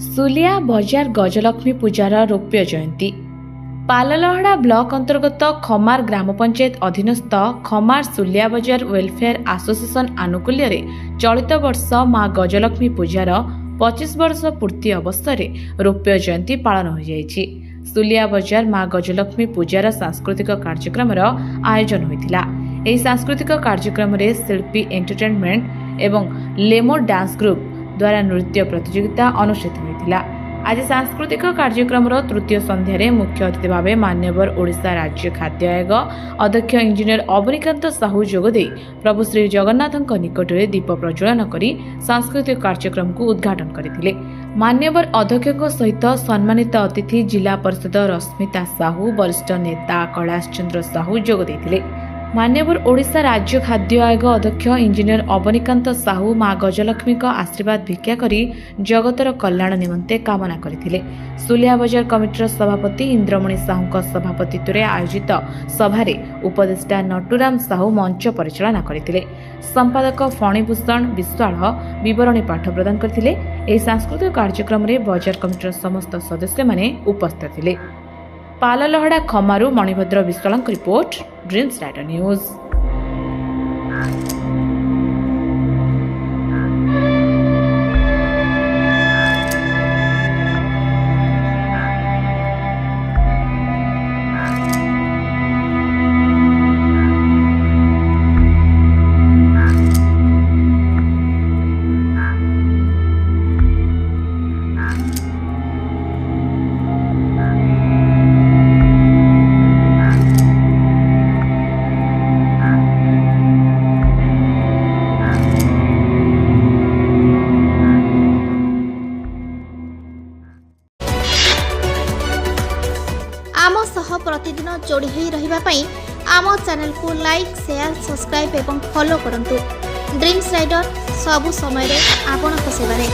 सुलिया बजार गजलक्ष्मी पूजार रौप्य जयंती पाललहड़ा ब्लॉक अंतर्गत खमार ग्राम पंचायत अधीनस्थ खमार सुलिया बजार वेलफेयर एसोसिएशन आनुकूल्य चलित वर्ष माँ गजलक्ष्मी पूजार 25 वर्ष पूर्ति अवसर रौप्य जयंती पालन हो जाइछि। सुलिया बजार माँ गजलक्ष्मी पूजार सांस्कृतिक कार्यक्रम आयोजन होइथिला। एही सांस्कृतिक कार्यक्रम रे शिल्पी एंटरटेनमेंट एवं लेमो डांस ग्रुप द्वारा नृत्य प्रतियोगिता अनुष्ठित होइथिला। आज सांस्कृतिक कार्यक्रम तृतीय संध्यारे मुख्य अतिथि भाव मान्यवर ओडिशा राज्य खाद्य आयोग अध्यक्ष इंजीनियर अवनीकांत साहू जोगदे प्रभु श्री जगन्नाथଙ୍କ निकटରେ दीप प्रज्वलन करी सांस्कृतिक कार्यक्रम को उद्घाटन करथिले। मान्यवर अध्यक्षक सहित सम्मानित अतिथि जिला परिषद रश्मिता साहू, वरिष्ठ नेता कैलाश चंद्र साहू जोग देथिले। मान्यवर ओडिशा राज्य खाद्य आयोग अध्यक्ष इंजीनियर अवनीकांत साहू माँ गजलक्ष्मी आशीर्वाद भिक्षा करी जगतर कल्याण निमंते कामना करथिले। सुलिया बजार कमिटीर सभापति इंद्रमणि साहू सभापतित्व में आयोजित सभारे उपदेष्टा नटुराम साहू मंच परिचालना करथिले। संपादक फणीभूषण विश्वाल विवरणी पाठ प्रदान करथिले। एही सांस्कृतिक कार्यक्रम में बजार कमिटीर समस्त सदस्य माने उपस्थित थिले। पाललहड़ा खमारू Manibhadra Biswal report, dreams rider news. आम सह प्रतिदिन जोड़ी होई रहिबा पई आम चैनल को लाइक, शेयर, सब्सक्राइब एवं फॉलो करंतु। ड्रीम्स राइडर सबु समय रे आपन को सेवा रे।